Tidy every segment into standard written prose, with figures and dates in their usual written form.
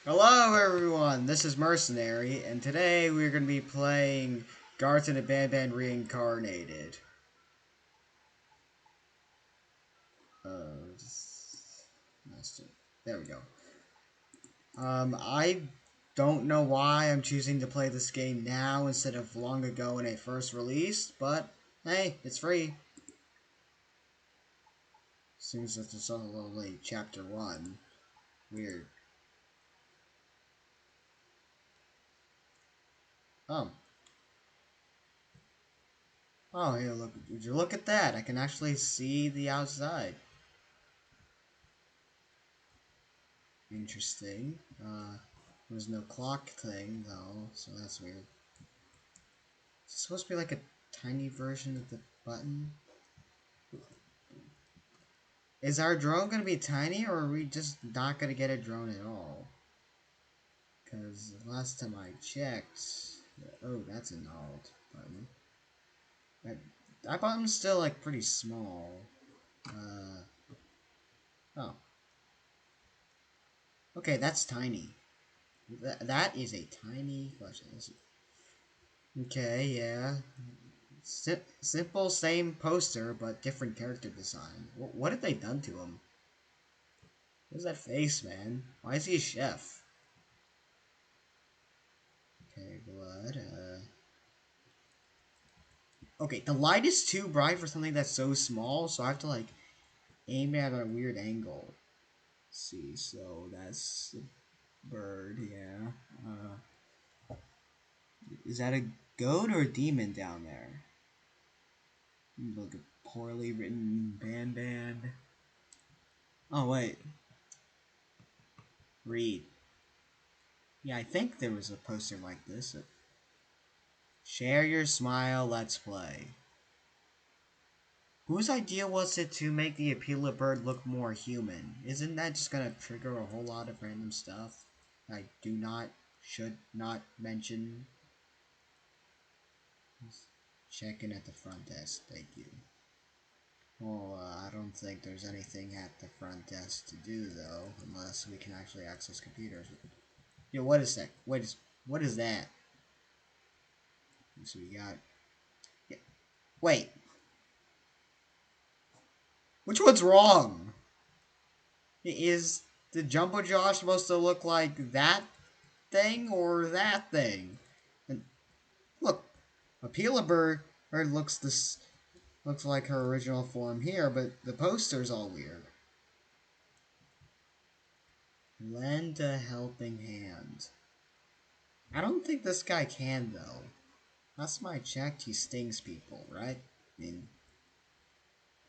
Hello everyone, this is Mercenary, and today we're going to be playing Garten of Banban Reincarnated. Master. There we go. I don't know why I'm choosing to play this game now instead of long ago when it first released, but hey, it's free. Seems that it's only chapter 1. Weird. Oh. Oh, here, look. Would you look at that? I can actually see the outside. Interesting. There's no clock thing, though, so that's weird. Is it supposed to be like a tiny version of the button? Is our drone going to be tiny, or are we just not going to get a drone at all? Because last time I checked... Oh, that's an alt button. That button's still, like, pretty small. Oh. Okay, that's tiny. That is a tiny question. Okay, yeah. Simple, same poster, but different character design. What have they done to him? What's that face, man? Why is he a chef? Okay, blood. Okay, the light is too bright for something that's so small, so I have to, like, aim it at a weird angle. Let's see, so that's the bird, yeah. Is that a goat or a demon down there? Look at poorly written Banban. Oh, wait. Read. Yeah, I think there was a poster like this. Share your smile, let's play. Whose idea was it to make the Opila Bird look more human? Isn't that just gonna trigger a whole lot of random stuff I should not mention? Check in at the front desk, thank you. Well, I don't think there's anything at the front desk to do, though, unless we can actually access computers. Yo, what is that? What is that? So we got... Yeah. Wait, which one's wrong? Is the Jumbo Josh supposed to look like that thing or that thing? And look, Opila Bird looks like her original form here, but the poster's all weird. Lend a helping hand. I don't think this guy can, though. Last time I checked, he stings people, right? I mean,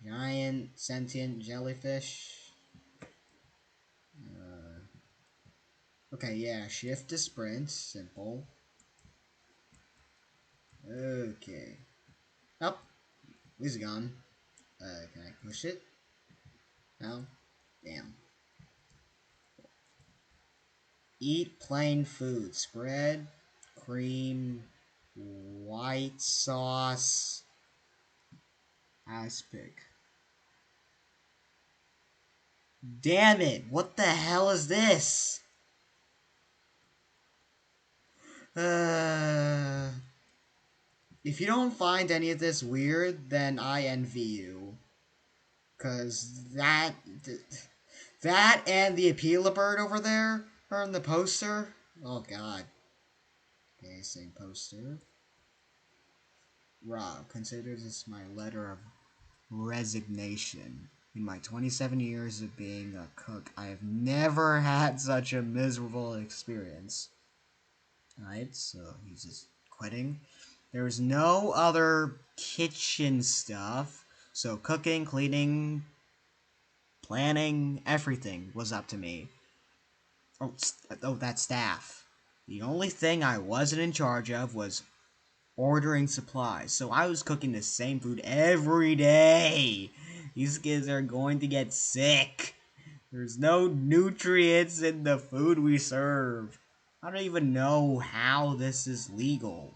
giant sentient jellyfish. Okay, yeah, shift to sprint, simple. Okay. Oh, he's gone. Can I push it? No? Damn. Eat plain food. Spread, cream, white sauce, aspic. Damn it! What the hell is this? Uh, if you don't find any of this weird, then I envy you. Cause that and the Apela bird over there are in the poster. Oh god. Okay, same poster. Rob, consider this my letter of resignation. In my 27 years of being a cook, I have never had such a miserable experience. Alright, so he's just quitting. There's no other kitchen stuff, so cooking, cleaning, planning, everything was up to me. Oh, that staff. The only thing I wasn't in charge of was ordering supplies, so I was cooking the same food every day. These kids are going to get sick. There's no nutrients in the food we serve. I don't even know how this is legal.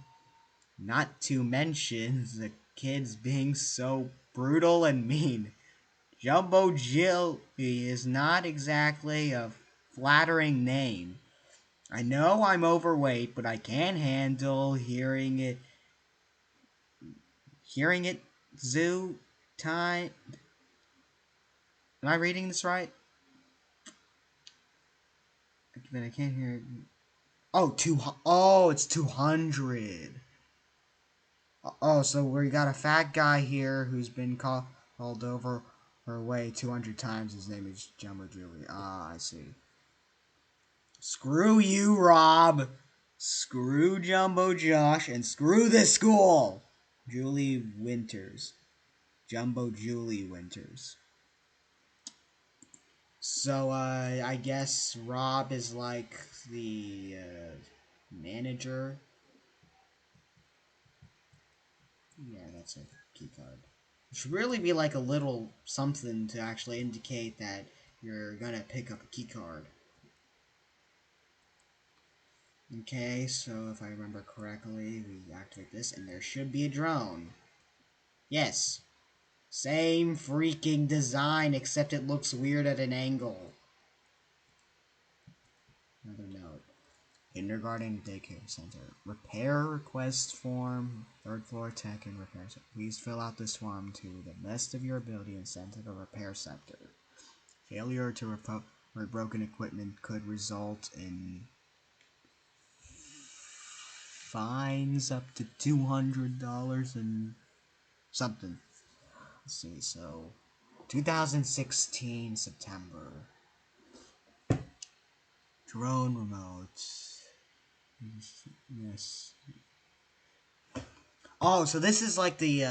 Not to mention the kids being so brutal and mean. Jumbo Jill is not exactly a flattering name. I know I'm overweight, but I can handle hearing it zoo time. Am I reading this right? But I can't hear it. Oh, it's 200. Oh, so we got a fat guy here who's been called over her way 200 times. His name is Jumbo Julie. Ah, I see. Screw you, Rob. Screw Jumbo Josh, and screw this school. Julie Winters. Jumbo Julie Winters. So, I guess Rob is like the manager. Yeah, that's a key card. It should really be like a little something to actually indicate that you're gonna pick up a key card. Okay, so if I remember correctly, we activate this, and there should be a drone. Yes. Same freaking design, except it looks weird at an angle. Another note. Kindergarten Daycare Center. Repair request form. Third floor tech and repair center. Please fill out this form to the best of your ability and send to the repair center. Failure to repair broken equipment could result in fines up to $200 and something. Let's see, so 2016 September. Drone remote. Yes. Oh, so this is like the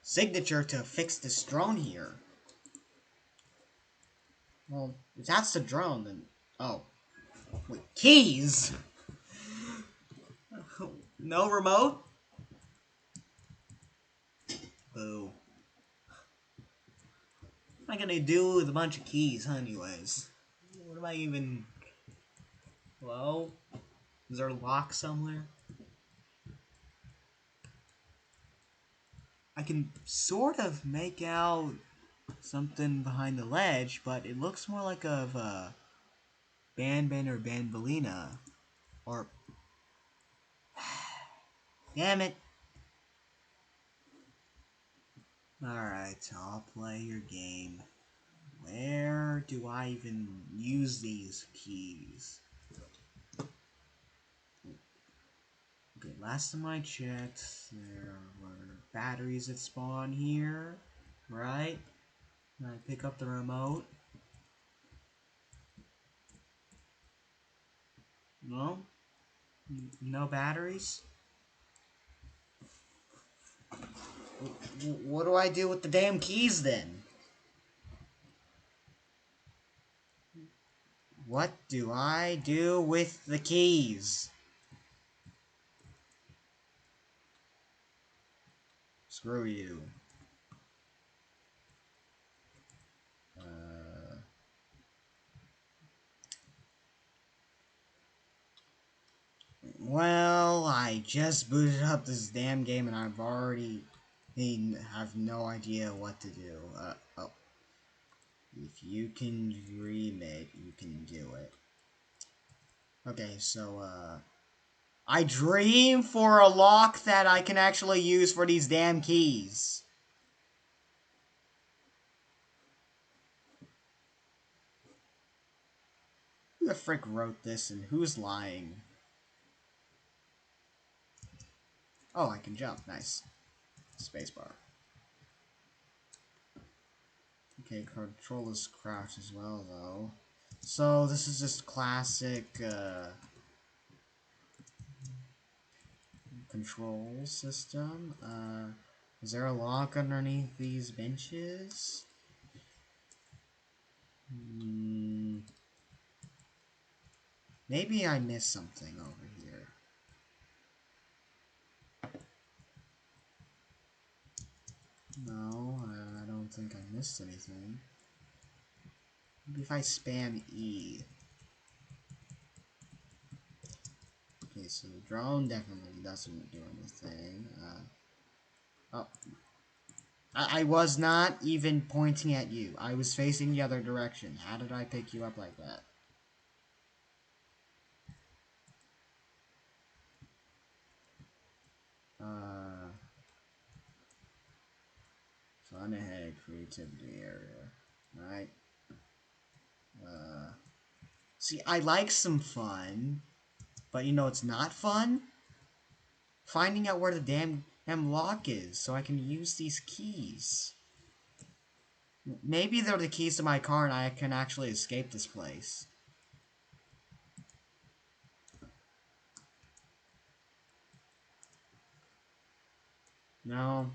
signature to fix this drone here. Well, if that's the drone, then... Oh. Wait, keys? No remote? Boo. What am I gonna do with a bunch of keys, anyways? What am I even... Hello? Is there a lock somewhere? I can sort of make out something behind the ledge, but it looks more like of a Banban or Banbalina. Or... Damn it! Alright, I'll play your game. Where do I even use these keys? Okay, last time I checked, there were batteries that spawn here, right? And I pick up the remote. No? No batteries? What do I do with the damn keys then? What do I do with the keys? Screw you. Well, I just booted up this damn game and I've already have no idea what to do. Oh. If you can dream it, you can do it. Okay, so, I dream for a lock that I can actually use for these damn keys. Who the frick wrote this and who's lying? Oh, I can jump. Nice. Spacebar. Okay, controllers crouch as well, though. So, this is just classic, control system. Is there a lock underneath these benches? Maybe I missed something over here. No, I don't think I missed anything. Maybe if I spam E. Okay, so the drone definitely doesn't do anything. Oh. I was not even pointing at you. I was facing the other direction. How did I pick you up like that? Fun ahead, creativity area. Right. See, I like some fun, but you know it's not fun? Finding out where the damn lock is so I can use these keys. Maybe they're the keys to my car and I can actually escape this place. No.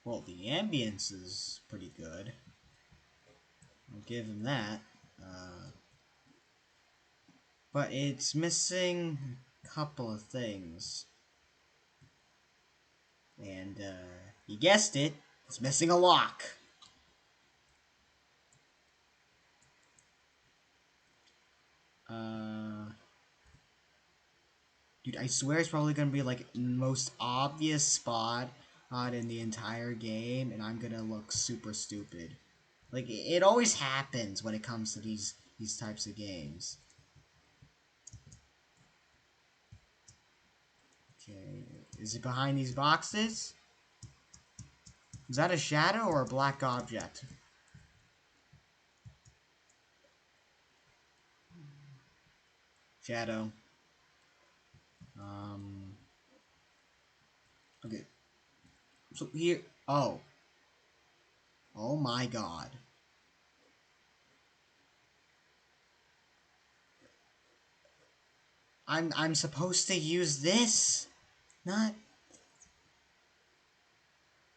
Well, the ambience is pretty good. I'll give him that. But it's missing a couple of things. And, you guessed it, it's missing a lock. Dude, I swear it's probably gonna be like the most obvious spot in the entire game, and I'm gonna look super stupid. Like it always happens when it comes to these types of games. Okay, is it behind these boxes? Is that a shadow or a black object? Shadow. Um. Okay. So here. Oh. Oh my God. I'm supposed to use this, not.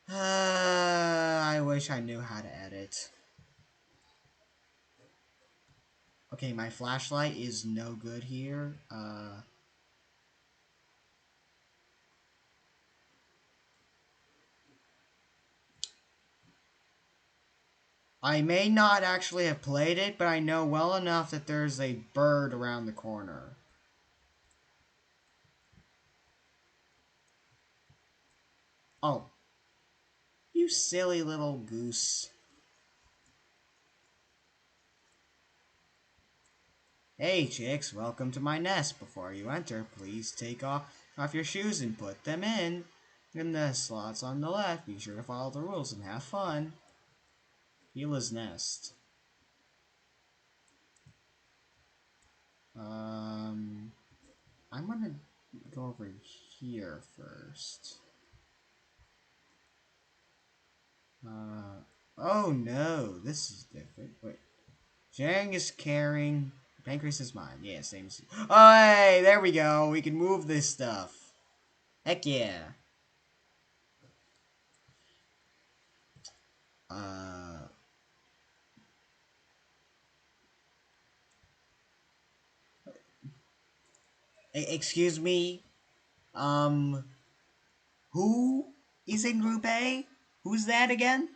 I wish I knew how to edit. Okay, my flashlight is no good here. I may not actually have played it, but I know well enough that there's a bird around the corner. Oh, you silly little goose. Hey, chicks, welcome to my nest. Before you enter, please take off your shoes and put them in the slots on the left. Be sure to follow the rules and have fun. Hila's nest. I'm gonna go over here first. Oh no, this is different. Wait, sharing is caring. Pancreas is mine. Yeah, same as. Oh, hey, there we go. We can move this stuff. Heck yeah. Uh, excuse me. Um, who is in Group A? Who's that again?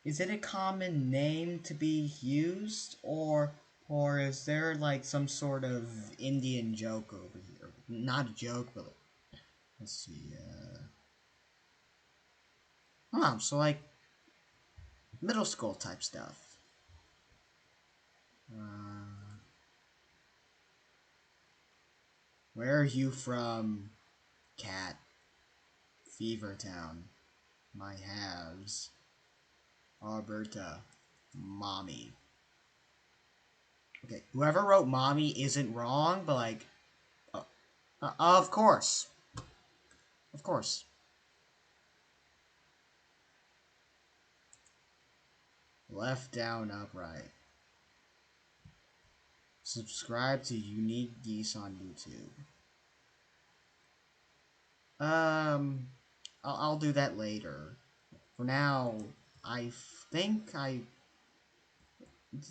Is it a common name to be used, or is there like some sort of Indian joke over here? Not a joke, but let's see. Oh, so like middle school type stuff. Uh, where are you from, Cat? Fever Town. My halves. Alberta. Mommy. Okay, whoever wrote mommy isn't wrong, but like, of course. Of course. Left, down, upright. Subscribe to Unique Geese on YouTube. Um, I'll do that later. For now, I think I...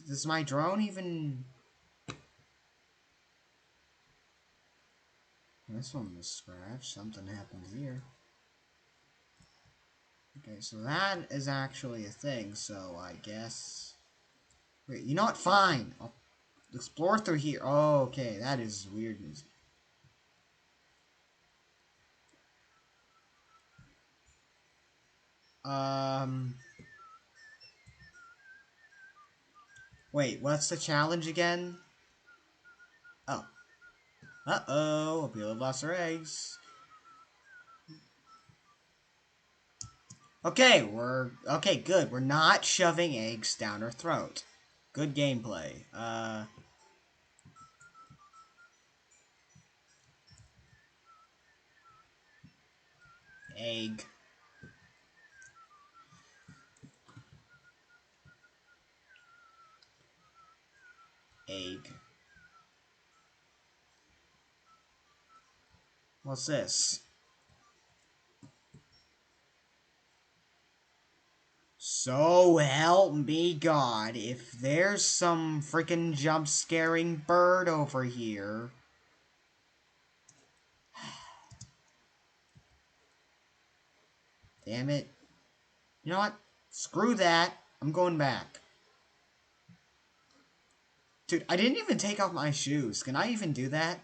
Does my drone even... This one was scratched. Something happened here. Okay, so that is actually a thing, so I guess... Wait, you know what? Fine. I'll explore through here. Oh, okay, that is weird music. Um. Wait, what's the challenge again? Oh. Uh-oh. Opila lost her eggs. Okay, okay, good. We're not shoving eggs down her throat. Good gameplay. Egg. Egg. What's this? So help me God, if there's some freaking jump scaring bird over here. Damn it. You know what? Screw that. I'm going back. Dude, I didn't even take off my shoes. Can I even do that?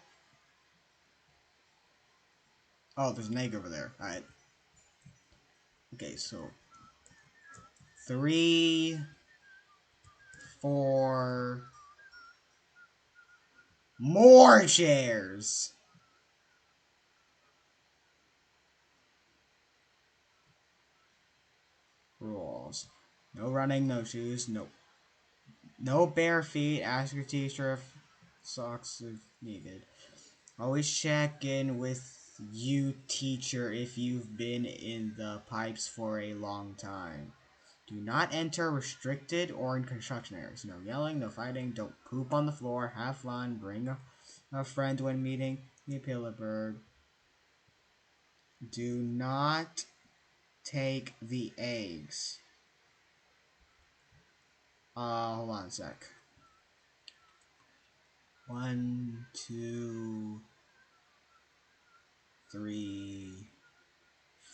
Oh, there's an egg over there. Alright. Okay, so 3, 4, more chairs. Rules. No running, no shoes, no bare feet. Ask your teacher if socks if needed. Always check in with you, teacher, if you've been in the pipes for a long time. Do not enter restricted or in construction areas. No yelling, no fighting, don't poop on the floor, have fun, bring a friend when meeting the Opila Bird. Do not take the eggs. Hold on a sec. 1, 2, 3,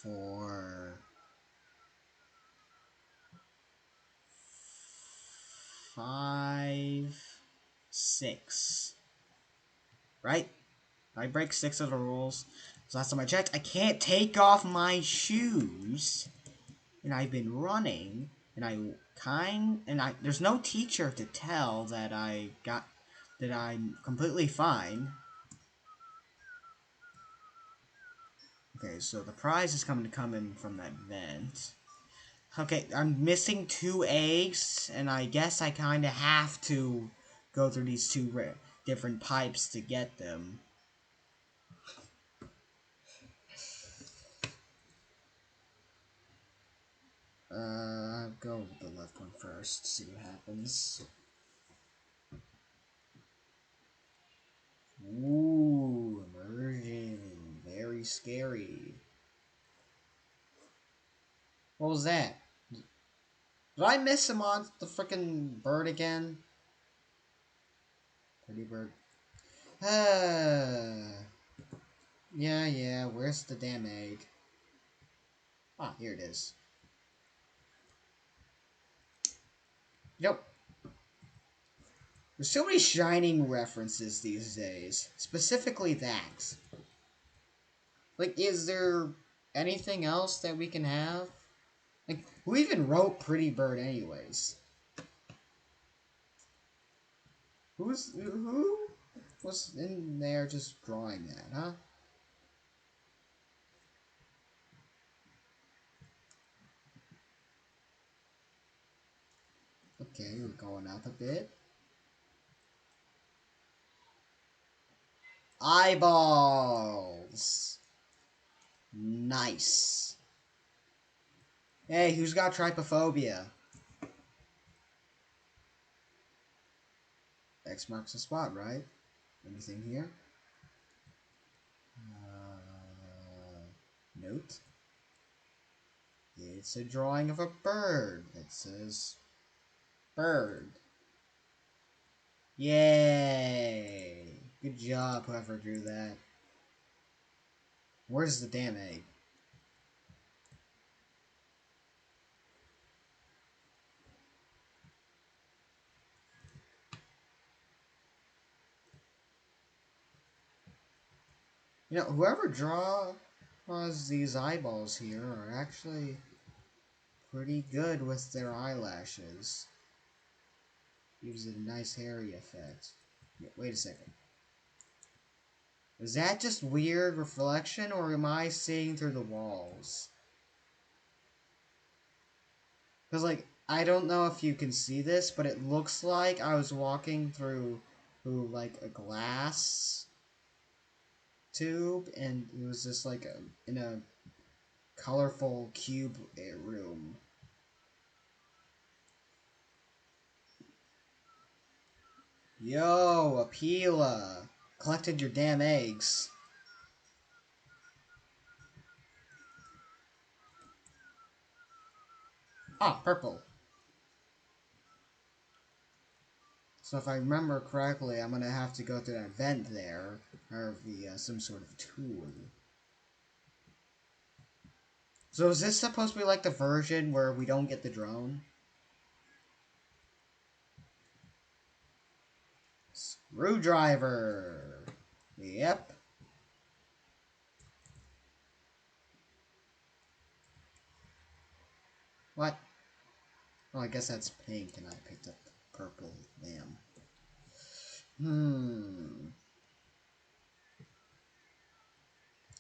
4, 5, 6. Right? I break 6 of the rules. So last time I checked, I can't take off my shoes. And I've been running. And there's no teacher to tell that that I'm completely fine. Okay, so the prize is coming from that vent. Okay, I'm missing 2 eggs, and I guess I kind of have to go through these 2 different pipes to get them. I'll go with the left one first, see what happens. Ooh, immersion. Very scary. What was that? Did I miss him on the freaking bird again? Pretty bird. Yeah, where's the damn egg? Ah, here it is. Nope. There's so many Shining references these days. Specifically that. Like, is there anything else that we can have? Like, who even wrote Pretty Bird anyways? Who was in there just drawing that, huh? Okay, we're going up a bit. Eyeballs! Nice. Hey, who's got trypophobia? X marks the spot, right? Anything here? Note. It's a drawing of a bird. It says bird. Yay! Good job, whoever drew that. Where's the damn egg? You know, whoever draws these eyeballs here are actually pretty good with their eyelashes. Gives it a nice hairy effect. Yeah, wait a second. Is that just weird reflection, or am I seeing through the walls? Because, like, I don't know if you can see this, but it looks like I was walking through like, a glass tube, and it was just, like, in a colorful cube room. Yo, Opila! Collected your damn eggs. Ah, purple. So if I remember correctly, I'm gonna have to go through that vent there, or via some sort of tool. So is this supposed to be like the version where we don't get the drone? Screwdriver! Yep. What? Oh, I guess that's pink and I picked up purple. Damn.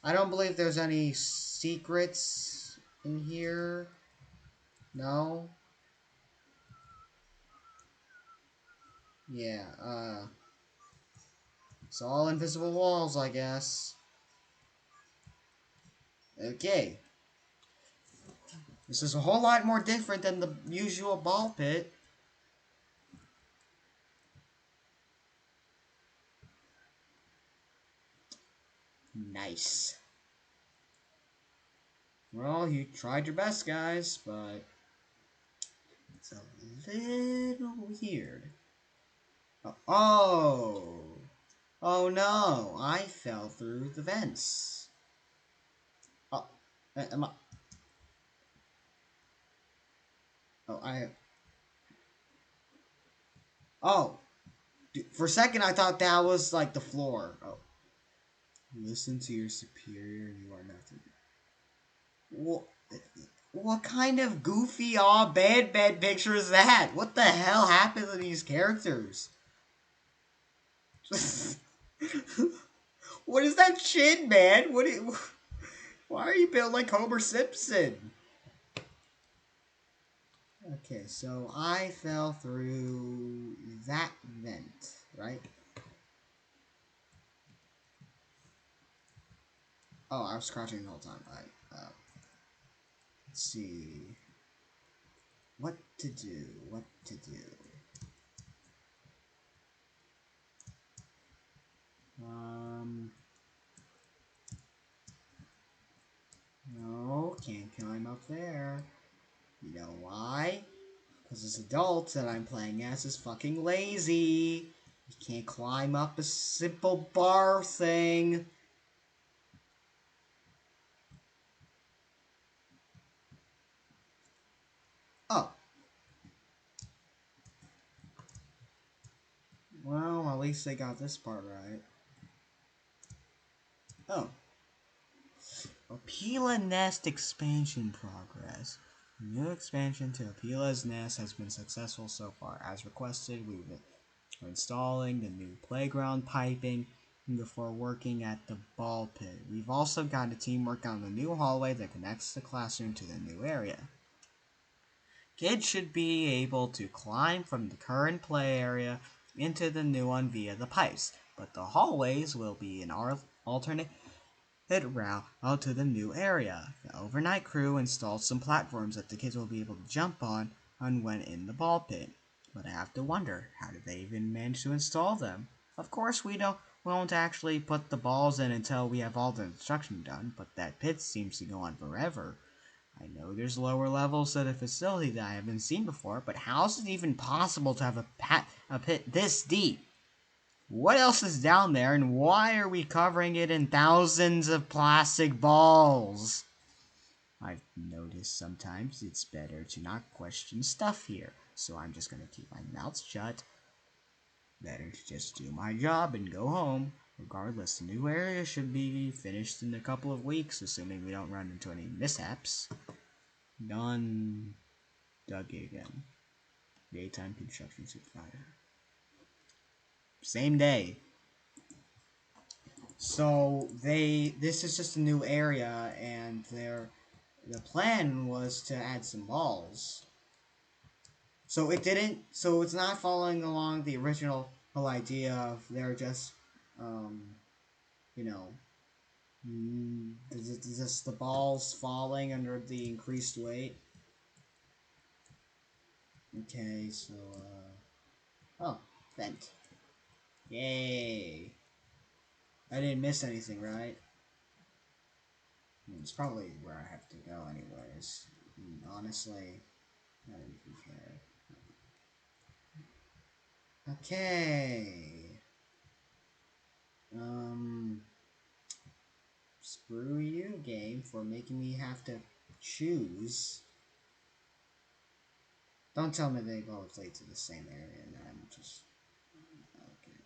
I don't believe there's any secrets in here. No? Yeah, it's all invisible walls, I guess. Okay. This is a whole lot more different than the usual ball pit. Nice. Well, you tried your best, guys, but it's a little weird. Oh! Oh no! I fell through the vents. Oh, am I? Oh, Oh! For a second, I thought that was like the floor. Oh. Listen to your superior, you are nothing. What? What kind of goofy, bad picture is that? What the hell happened to these characters? What is that chin, man? Why are you built like Homer Simpson? Okay, so I fell through that vent, right? Oh, I was crouching the whole time. Let's see. What to do? What to do? Um, no, can't climb up there. You know why? Because this adult that I'm playing as is fucking lazy. You can't climb up a simple bar thing. Oh. Well, at least they got this part right. Oh. Opila Nest expansion progress. New expansion to Opila's Nest has been successful so far. As requested, we're installing the new playground piping before working at the ball pit. We've also got a team working on the new hallway that connects the classroom to the new area. Kids should be able to climb from the current play area into the new one via the pipes, but the hallways will be an alternate route out to the new area. The overnight crew installed some platforms that the kids will be able to jump on when in the ball pit. But I have to wonder, how did they even manage to install them? Of course, we won't actually put the balls in until we have all the construction done, but that pit seems to go on forever. I know there's lower levels to the facility that I haven't seen before, but how is it even possible to have a pit this deep? What else is down there, and why are we covering it in thousands of plastic balls? I've noticed sometimes it's better to not question stuff here, so I'm just gonna keep my mouth shut. Better to just do my job and go home. Regardless, the new area should be finished in a couple of weeks, assuming we don't run into any mishaps. Done. Dougie again. Daytime construction supervisor. Same day. So this is just a new area, and the plan was to add some balls. So it didn't. So it's not following along the original whole idea of they're just, um, you know, just the balls falling under the increased weight. Okay, so oh, vent. Yay! I didn't miss anything, right? It's probably where I have to go, anyways. Honestly, I don't even care. Okay. Um, screw you, game, for making me have to choose. Don't tell me they both lead to the same area, and I'm just okay.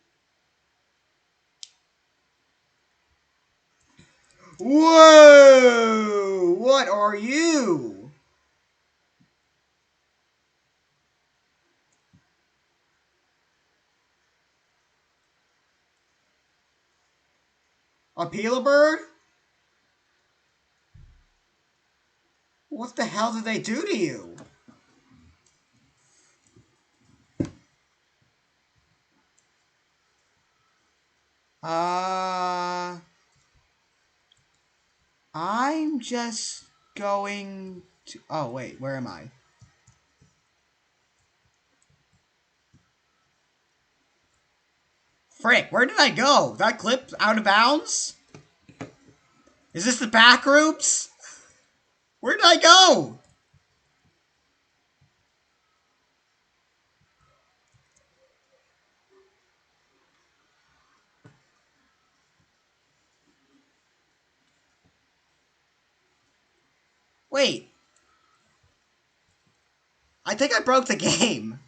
Whoa! What are you? Opila Bird? What the hell did they do to you? Uh, I'm just going to. Oh, wait, where am I? Frick, where did I go? That clip out of bounds? Is this the back rooms? Where did I go? Wait, I think I broke the game.